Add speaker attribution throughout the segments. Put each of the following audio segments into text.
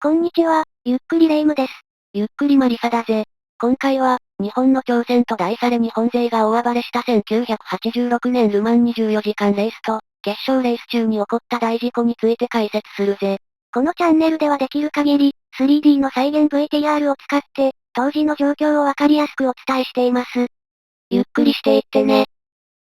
Speaker 1: こんにちは、ゆっくりレ夢ムです。
Speaker 2: ゆっくりマリサだぜ。今回は、日本の挑戦と題され日本勢が大暴れした1986年ルマン24時間レースと、決勝レース中に起こった大事故について解説するぜ。
Speaker 1: このチャンネルではできる限り、3D の再現 VTR を使って、当時の状況をわかりやすくお伝えしています。
Speaker 2: ゆっくりしていってね。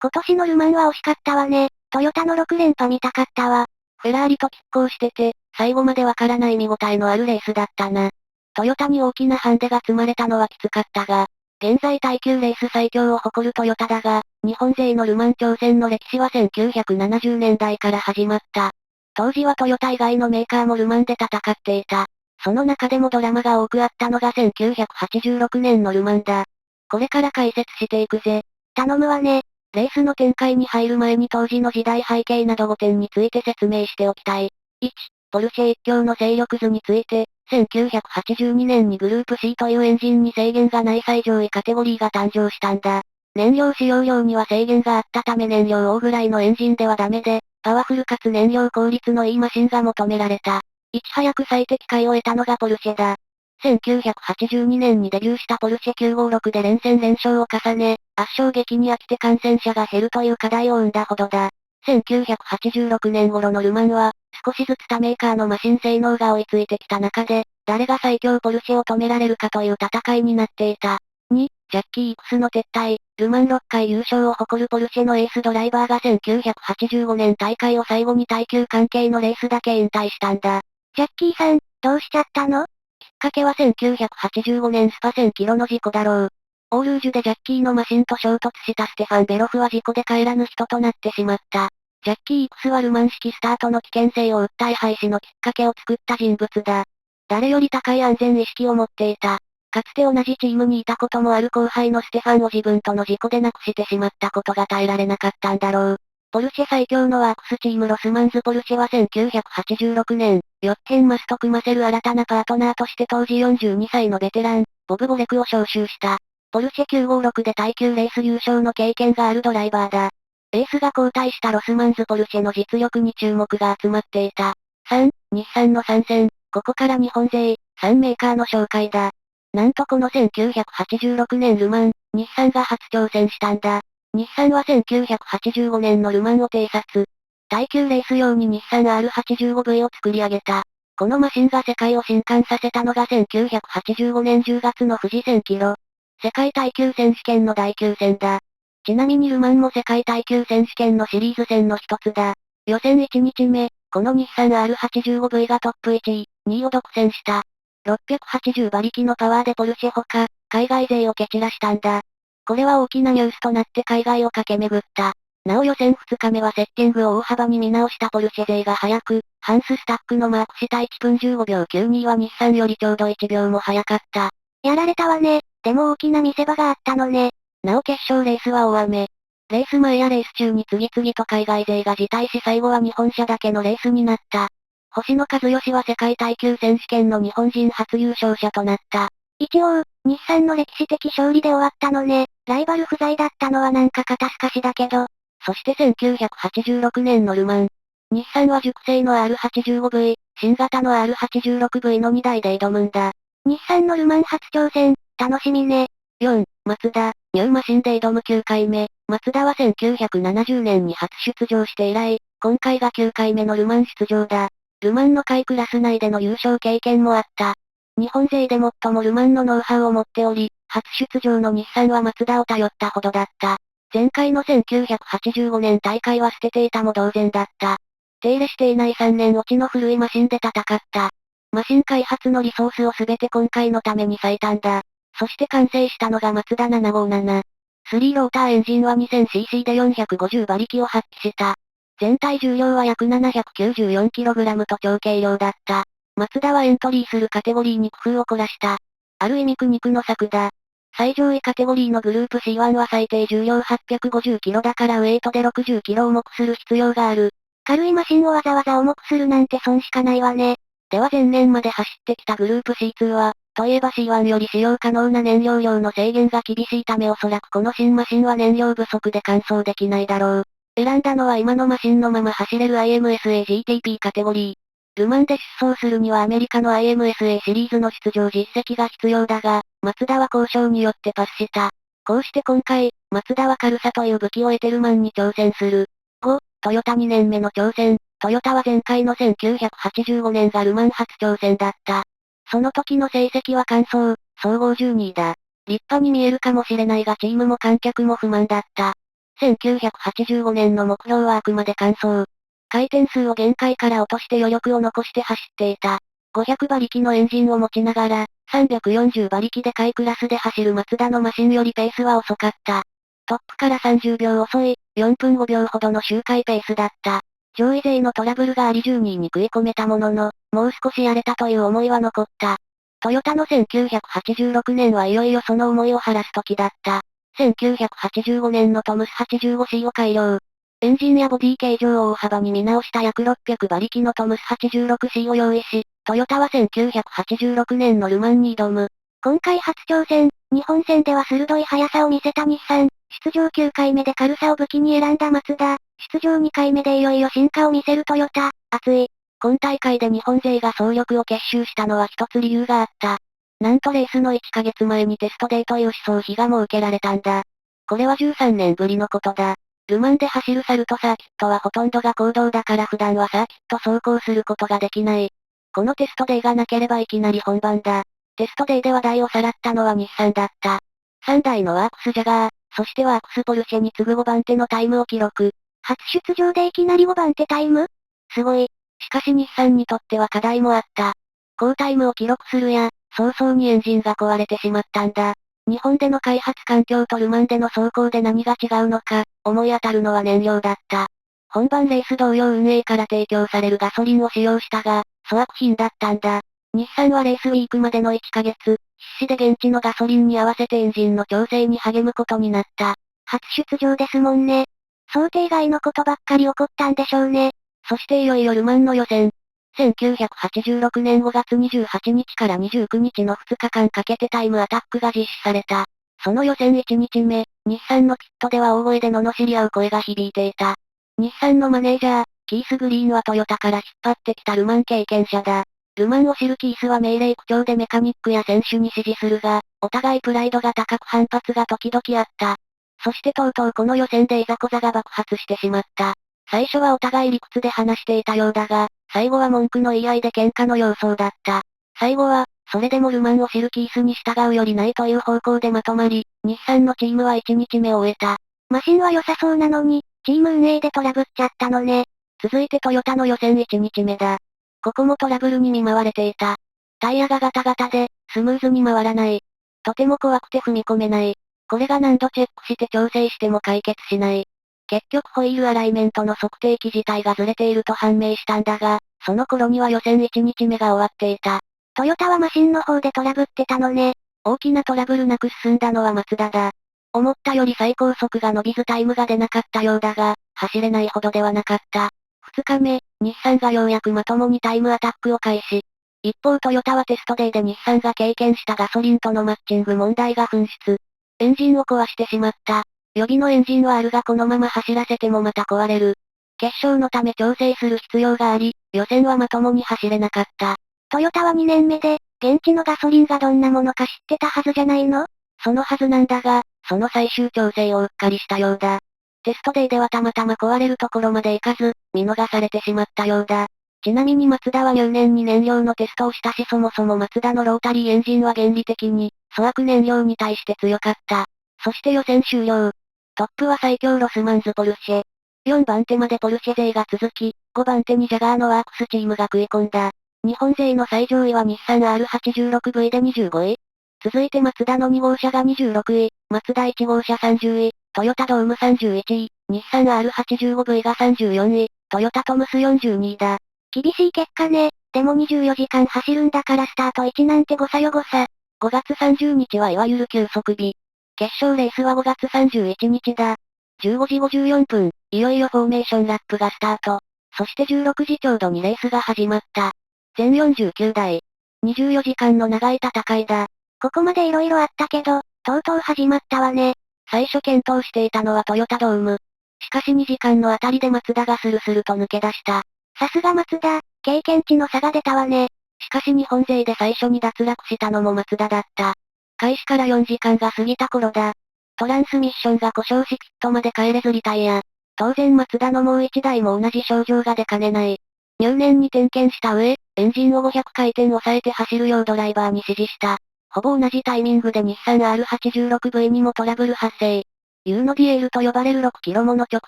Speaker 1: 今年のルマンは惜しかったわね。トヨタの6連覇見たかったわ。
Speaker 2: フェラーリと拮抗してて、最後までわからない見応えのあるレースだったな。トヨタに大きなハンデが積まれたのはきつかったが、現在耐久レース最強を誇るトヨタだが、日本勢のルマン挑戦の歴史は1970年代から始まった。当時はトヨタ以外のメーカーもルマンで戦っていた。その中でもドラマが多くあったのが1986年のルマンだ。これから解説していくぜ。
Speaker 1: 頼むわね。
Speaker 2: レースの展開に入る前に当時の時代背景など5点について説明しておきたい。1、ポルシェ一強の勢力図について、1982年にグループ C というエンジンに制限がない最上位カテゴリーが誕生したんだ。燃料使用量には制限があったため燃料大ぐらいのエンジンではダメで、パワフルかつ燃料効率のいいマシンが求められた。いち早く最適解を得たのがポルシェだ。1982年にデビューしたポルシェ956で連戦連勝を重ね、圧勝劇に飽きて感染者が減るという課題を生んだほどだ。1986年頃のルマンは、少しずつ他メーカーのマシン性能が追いついてきた中で、誰が最強ポルシェを止められるかという戦いになっていた。2、ジャッキー・イクスの撤退、ルマン6回優勝を誇るポルシェのエースドライバーが1985年大会を最後に耐久関係のレースだけ引退したんだ。
Speaker 1: ジャッキーさん、どうしちゃったの？
Speaker 2: きっかけは1985年スパ1000キロの事故だろう。オールージュでジャッキーのマシンと衝突したステファン・ベロフは事故で帰らぬ人となってしまった。ジャッキー・イクスはルマン式スタートの危険性を訴え廃止のきっかけを作った人物だ。誰より高い安全意識を持っていた。かつて同じチームにいたこともある後輩のステファンを自分との事故で亡くしてしまったことが耐えられなかったんだろう。ポルシェ最強のワークスチームロスマンズポルシェは1986年、ヨッヘンマスと組ませる新たなパートナーとして当時42歳のベテラン、ボブ・ボレクを招集した。ポルシェ956で耐久レース優勝の経験があるドライバーだ。エースが交代したロスマンズポルシェの実力に注目が集まっていた。3、日産の参戦。ここから日本勢、3メーカーの紹介だ。なんとこの1986年ルマン、日産が初挑戦したんだ。日産は1985年のルマンを偵察。耐久レース用に日産 R85V を作り上げた。このマシンが世界を震撼させたのが1985年10月の富士1000キロ。世界耐久選手権の第9戦だ。ちなみにルマンも世界耐久選手権のシリーズ戦の一つだ。予選1日目、この日産 R85V がトップ1位、2位を独占した。680馬力のパワーでポルシェほか、海外勢を蹴散らしたんだ。これは大きなニュースとなって海外を駆け巡った。なお予選2日目はセッティングを大幅に見直したポルシェ勢が早く、ハンススタックのマークした1分15秒92は日産よりちょうど1秒も早かった。
Speaker 1: やられたわね。でも大きな見せ場があったのね。
Speaker 2: なお決勝レースは大雨。レース前やレース中に次々と海外勢が辞退し最後は日本車だけのレースになった。星野和義は世界耐久選手権の日本人初優勝者となった。
Speaker 1: 一応、日産の歴史的勝利で終わったのね。ライバル不在だったのはなんか肩透かしだけど。
Speaker 2: そして1986年のルマン。日産は熟成の R85V、新型の R86V の2台で挑むんだ。
Speaker 1: 日産のルマン初挑戦、楽しみね。
Speaker 2: 4、マツダ、ニューマシンで挑む9回目。マツダは1970年に初出場して以来、今回が9回目のルマン出場だ。ルマンの下位クラス内での優勝経験もあった。日本勢で最もルマンのノウハウを持っており、初出場の日産はマツダを頼ったほどだった。前回の1985年大会は捨てていたも同然だった。手入れしていない3年落ちの古いマシンで戦った。マシン開発のリソースをすべて今回のために割いたんだ。そして完成したのがマツダ757。3ローターエンジンは 2000cc で450馬力を発揮した。全体重量は約 794kg と超軽量だった。マツダはエントリーするカテゴリーに工夫を凝らした。ある意味苦肉の策だ。最上位カテゴリーのグループ C1 は最低重量 850kg だからウェイトで 60kg 重くする必要がある。
Speaker 1: 軽いマシンをわざわざ重くするなんて損しかないわね。
Speaker 2: では前年まで走ってきたグループ C2 は、といえば C1 より使用可能な燃料量の制限が厳しいためおそらくこの新マシンは燃料不足で完走できないだろう。選んだのは今のマシンのまま走れる IMSA GTP カテゴリー。ルマンで出走するにはアメリカの IMSA シリーズの出場実績が必要だが、マツダは交渉によってパスした。こうして今回、マツダは軽さという武器を得てルマンに挑戦する。5、トヨタ2年目の挑戦。トヨタは前回の1985年がルマン初挑戦だった。その時の成績は完走、総合12位だ。立派に見えるかもしれないがチームも観客も不満だった。1985年の目標はあくまで完走。回転数を限界から落として余力を残して走っていた。500馬力のエンジンを持ちながら、340馬力で下位クラスで走るマツダのマシンよりペースは遅かった。トップから30秒遅い、4分5秒ほどの周回ペースだった。上位勢のトラブルがあり12位に食い込めたものの、もう少しやれたという思いは残った。トヨタの1986年はいよいよその思いを晴らす時だった。1985年のトムス 85C を改良。エンジンやボディ形状を大幅に見直した約600馬力のトムス 86C を用意し、トヨタは1986年のルマンに挑む。
Speaker 1: 今回初挑戦、日本戦では鋭い速さを見せた日産、出場9回目で軽さを武器に選んだマツダ、出場2回目でいよいよ進化を見せるトヨタ、熱い。
Speaker 2: 今大会で日本勢が総力を結集したのは一つ理由があった。なんとレースの1ヶ月前にテストデーという思想日が設けられたんだ。これは13年ぶりのことだ。ルマンで走るサルトサーキットはほとんどが公道だから普段はサーキット走行することができない。このテストデーがなければいきなり本番だ。テストデーで話題をさらったのは日産だった。3台のワークスジャガー、そしてワークスポルシェに次ぐ5番手のタイムを記録。
Speaker 1: 初出場でいきなり5番手タイム？
Speaker 2: すごい。しかし日産にとっては課題もあった。高タイムを記録するや、早々にエンジンが壊れてしまったんだ。日本での開発環境とルマンでの走行で何が違うのか、思い当たるのは燃料だった。本番レース同様運営から提供されるガソリンを使用したが、粗悪品だったんだ。日産はレースウィークまでの1ヶ月、必死で現地のガソリンに合わせてエンジンの調整に励むことになった。
Speaker 1: 初出場ですもんね。想定外のことばっかり起こったんでしょうね。
Speaker 2: そしていよいよルマンの予選。1986年5月28日から29日の2日間かけてタイムアタックが実施された。その予選1日目、日産のピットでは大声で罵り合う声が響いていた。日産のマネージャー、キース・グリーンはトヨタから引っ張ってきたルマン経験者だ。ルマンを知るキースは命令口調でメカニックや選手に指示するが、お互いプライドが高く反発が時々あった。そしてとうとうこの予選でいざこざが爆発してしまった。最初はお互い理屈で話していたようだが、最後は文句の言い合いで喧嘩の様相だった。最後は、それでもルマンを知るキースに従うよりないという方向でまとまり、日産のチームは1日目を終えた。
Speaker 1: マシンは良さそうなのに、チーム運営でトラブっちゃったのね。
Speaker 2: 続いてトヨタの予選1日目だ。ここもトラブルに見舞われていた。タイヤがガタガタで、スムーズに回らない。とても怖くて踏み込めない。これが何度チェックして調整しても解決しない。結局ホイールアライメントの測定器自体がずれていると判明したんだが、その頃には予選1日目が終わっていた。
Speaker 1: トヨタはマシンの方でトラブってたのね。
Speaker 2: 大きなトラブルなく進んだのはマツダだ。思ったより最高速が伸びずタイムが出なかったようだが、走れないほどではなかった。2日目、日産がようやくまともにタイムアタックを開始。一方トヨタはテストデーで日産が経験したガソリンとのマッチング問題が噴出。エンジンを壊してしまった。予備のエンジンはあるがこのまま走らせてもまた壊れる。決勝のため調整する必要があり、予選はまともに走れなかった。
Speaker 1: トヨタは2年目で、現地のガソリンがどんなものか知ってたはずじゃないの？
Speaker 2: そのはずなんだが、その最終調整をうっかりしたようだ。テストデーではたまたま壊れるところまで行かず、見逃されてしまったようだ。ちなみにマツダは入念に燃料のテストをしたしそもそもマツダのロータリーエンジンは原理的に、粗悪燃料に対して強かった。そして予選終了。トップは最強ロスマンズポルシェ。4番手までポルシェ勢が続き、5番手にジャガーのワークスチームが食い込んだ。日本勢の最上位は日産 R86V で25位。続いてマツダの2号車が26位、マツダ1号車30位、トヨタドーム31位、日産 R85V が34位、トヨタトムス42位だ。
Speaker 1: 厳しい結果ね。でも24時間走るんだからスタート1なんて誤差よ誤差。
Speaker 2: 5月30日はいわゆる休息日。決勝レースは5月31日だ。15時54分、いよいよフォーメーションラップがスタート。そして16時ちょうどにレースが始まった。全49台。24時間の長い戦いだ。
Speaker 1: ここまで色々あったけど、とうとう始まったわね。
Speaker 2: 最初検討していたのはトヨタドーム。しかし2時間のあたりでマツダがスルスルと抜け出した。
Speaker 1: さすがマツダ、経験値の差が出たわね。
Speaker 2: しかし日本勢で最初に脱落したのも松田だった。開始から4時間が過ぎた頃だ。トランスミッションが故障しピットまで帰れずリタイア。当然松田のもう1台も同じ症状が出かねない。入念に点検した上、エンジンを500回転抑えて走るようドライバーに指示した。ほぼ同じタイミングで日産 R86V にもトラブル発生。ユーノディエールと呼ばれる6キロもの直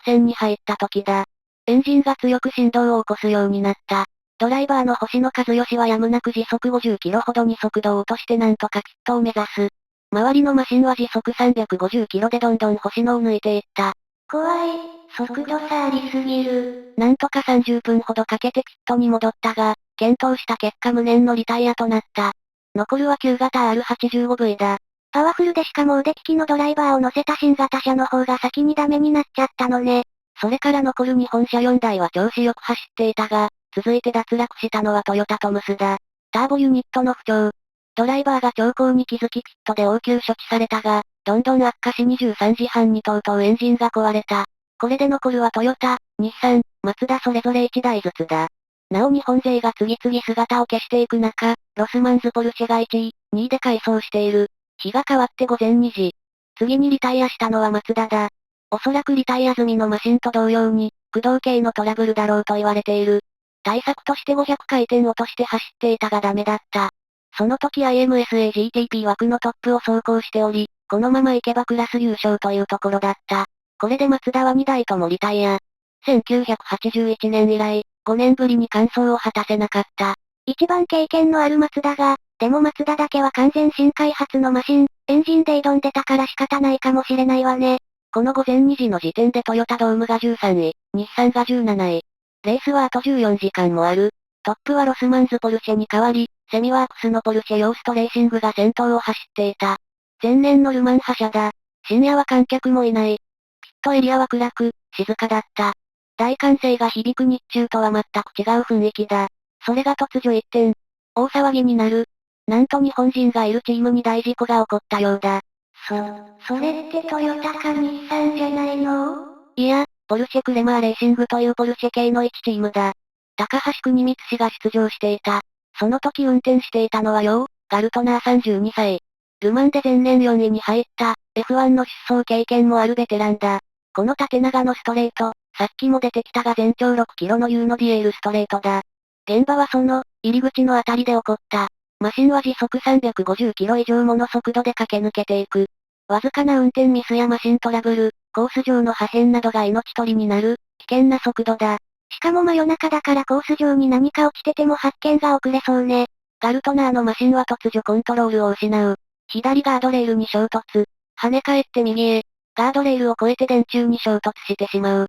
Speaker 2: 線に入った時だ。エンジンが強く振動を起こすようになった。ドライバーの星野和義はやむなく時速50キロほどに速度を落としてなんとかピットを目指す。周りのマシンは時速350キロでどんどん星野を抜いていった。
Speaker 1: 怖い、速度差ありすぎる。
Speaker 2: なんとか30分ほどかけてピットに戻ったが、検討した結果無念のリタイアとなった。残るは旧型 R85V だ。
Speaker 1: パワフルでしかも腕利きのドライバーを乗せた新型車の方が先にダメになっちゃったのね。
Speaker 2: それから残る日本車4台は調子よく走っていたが、続いて脱落したのはトヨタトムスだ。ターボユニットの不調。ドライバーが兆候に気づきピットで応急処置されたが、どんどん悪化し23時半にとうとうエンジンが壊れた。これで残るはトヨタ、日産、マツダそれぞれ1台ずつだ。なお日本勢が次々姿を消していく中、ロスマンズポルシェが1位、2位で回走している。日が変わって午前2時。次にリタイアしたのはマツダだ。おそらくリタイア済みのマシンと同様に、駆動系のトラブルだろうと言われている。対策として500回転落として走っていたがダメだった。その時 IMSA-GTP 枠のトップを走行しており、このまま行けばクラス優勝というところだった。これでマツダは2台ともリタイア。1981年以来、5年ぶりに完走を果たせなかった。
Speaker 1: 一番経験のあるマツダが、でもマツダだけは完全新開発のマシン、エンジンで挑んでたから仕方ないかもしれないわね。
Speaker 2: この午前2時の時点でトヨタドームが13位、日産が17位。レースはあと14時間もある。トップはロスマンズポルシェに代わり、セミワークスのポルシェヨーストレーシングが先頭を走っていた。前年のルマン覇者だ。深夜は観客もいない。ピットエリアは暗く、静かだった。大歓声が響く日中とは全く違う雰囲気だ。それが突如一転。大騒ぎになる。なんと日本人がいるチームに大事故が起こったようだ。
Speaker 1: それってトヨタか日産じゃないの？
Speaker 2: いや、ポルシェクレマーレーシングというポルシェ系の1チームだ。高橋国光氏が出場していた。その時運転していたのはガルトナー32歳。ルマンで前年4位に入った、F1 の出走経験もあるベテランだ。この縦長のストレート、さっきも出てきたが全長6キロのユーノディエールストレートだ。現場はその、入り口のあたりで起こった。マシンは時速350キロ以上もの速度で駆け抜けていく。わずかな運転ミスやマシントラブル、コース上の破片などが命取りになる、危険な速度だ。
Speaker 1: しかも真夜中だからコース上に何か落ちてても発見が遅れそうね。
Speaker 2: ガルトナーのマシンは突如コントロールを失う。左ガードレールに衝突。跳ね返って右へ。ガードレールを越えて電柱に衝突してしまう。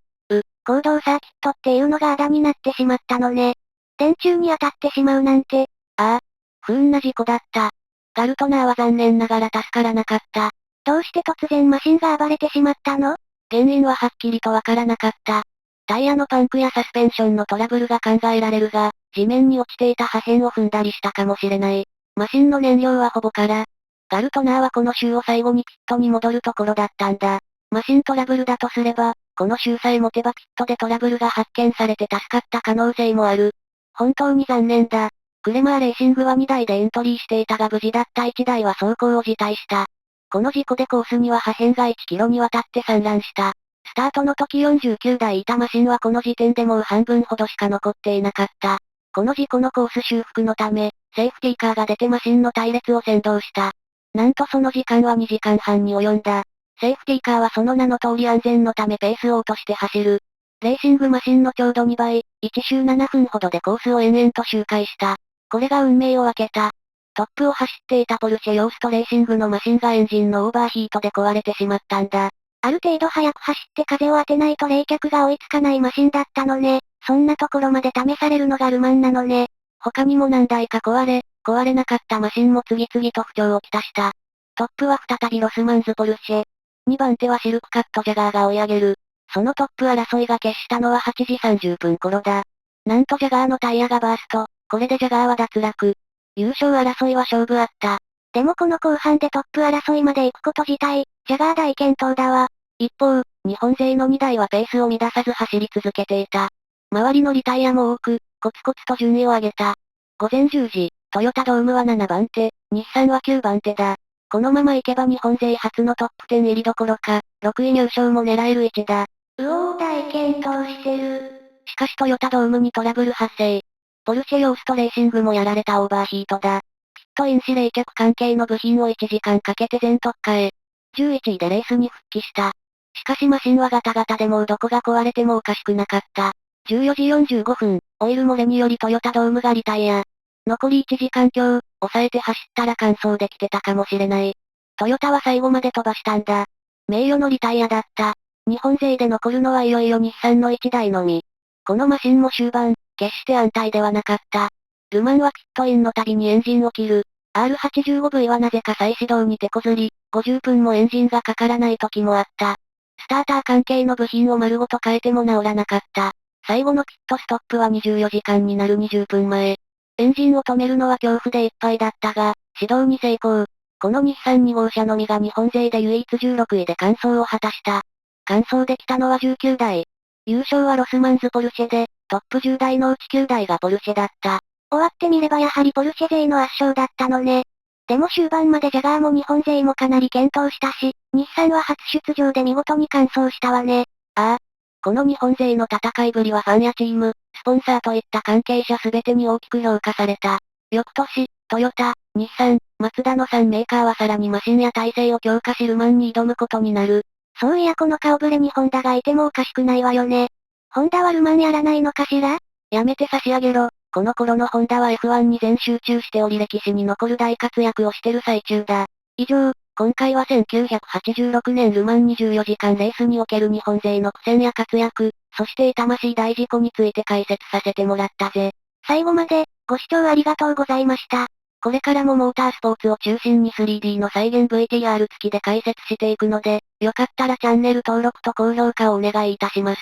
Speaker 1: 行動サーキットっていうのがあだになってしまったのね。電柱に当たってしまうなんて。
Speaker 2: ああ、不運な事故だった。ガルトナーは残念ながら助からなかった。
Speaker 1: どうして突然マシンが暴れてしまったの？
Speaker 2: 原因ははっきりとわからなかった。タイヤのパンクやサスペンションのトラブルが考えられるが、地面に落ちていた破片を踏んだりしたかもしれない。マシンの燃料はほぼ空。ガルトナーはこの週を最後にピットに戻るところだったんだ。マシントラブルだとすれば、この週さえ持てばピットでトラブルが発見されて助かった可能性もある。本当に残念だ。クレマーレーシングは2台でエントリーしていたが無事だった1台は走行を辞退した。この事故でコースには破片が1キロにわたって散乱した。スタートの時49台いたマシンはこの時点でもう半分ほどしか残っていなかった。この事故のコース修復のため、セーフティーカーが出てマシンの隊列を先導した。なんとその時間は2時間半に及んだ。セーフティーカーはその名の通り安全のためペースを落として走る。レーシングマシンのちょうど2倍、1周7分ほどでコースを延々と周回した。これが運命を分けた。トップを走っていたポルシェヨーストレーシングのマシンがエンジンのオーバーヒートで壊れてしまったんだ。
Speaker 1: ある程度速く走って風を当てないと冷却が追いつかないマシンだったのね。そんなところまで試されるのがルマンなのね。
Speaker 2: 他にも何台か壊れなかったマシンも次々と不調をきたした。トップは再びロスマンズポルシェ。2番手はシルクカットジャガーが追い上げる。そのトップ争いが決したのは8時30分頃だ。なんとジャガーのタイヤがバースト。これでジャガーは脱落。優勝争いは勝負あった。
Speaker 1: でもこの後半でトップ争いまで行くこと自体、ジャガー大健闘だわ。
Speaker 2: 一方、日本勢の2台はペースを乱さず走り続けていた。周りのリタイアも多く、コツコツと順位を上げた。午前10時、トヨタドームは7番手、日産は9番手だ。このまま行けば日本勢初のトップ10入りどころか、6位入賞も狙える位置だ。
Speaker 1: 大健闘してる。
Speaker 2: しかしトヨタドームにトラブル発生。ポルシェヨーストレーシングもやられたオーバーヒートだ。ピットインし冷却関係の部品を1時間かけて全特化へ。11位でレースに復帰した。しかしマシンはガタガタでもうどこが壊れてもおかしくなかった。14時45分、オイル漏れによりトヨタドームがリタイア。残り1時間強、抑えて走ったら完走できてたかもしれない。トヨタは最後まで飛ばしたんだ。名誉のリタイアだった。日本勢で残るのはいよいよ日産の1台のみ。このマシンも終盤、決して安泰ではなかった。ルマンはピットインの度にエンジンを切る。R85V はなぜか再始動に手こずり、50分もエンジンがかからない時もあった。スターター関係の部品を丸ごと変えても治らなかった。最後のピットストップは24時間になる20分前。エンジンを止めるのは恐怖でいっぱいだったが、始動に成功。この日産2号車のみが日本勢で唯一16位で完走を果たした。完走できたのは19台。優勝はロスマンズポルシェで、トップ10台のうち9台がポルシェだった。
Speaker 1: 終わってみればやはりポルシェ勢の圧勝だったのね。でも終盤までジャガーも日本勢もかなり健闘したし、日産は初出場で見事に完走したわね。
Speaker 2: ああ。この日本勢の戦いぶりはファンやチーム、スポンサーといった関係者すべてに大きく評価された。翌年、トヨタ、日産、マツダの3メーカーはさらにマシンや体制を強化しルマンに挑むことになる。
Speaker 1: そういやこの顔ぶれにホンダがいてもおかしくないわよね。ホンダはルマンやらないのかしら？
Speaker 2: やめて差し上げろ。この頃のホンダは F1 に全集中しており歴史に残る大活躍をしてる最中だ。以上、今回は1986年ルマン24時間レースにおける日本勢の苦戦や活躍、そして痛ましい大事故について解説させてもらったぜ。
Speaker 1: 最後まで、ご視聴ありがとうございました。
Speaker 2: これからもモータースポーツを中心に 3D の再現 VTR 付きで解説していくので、よかったらチャンネル登録と高評価をお願いいたします。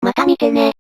Speaker 1: また見てね。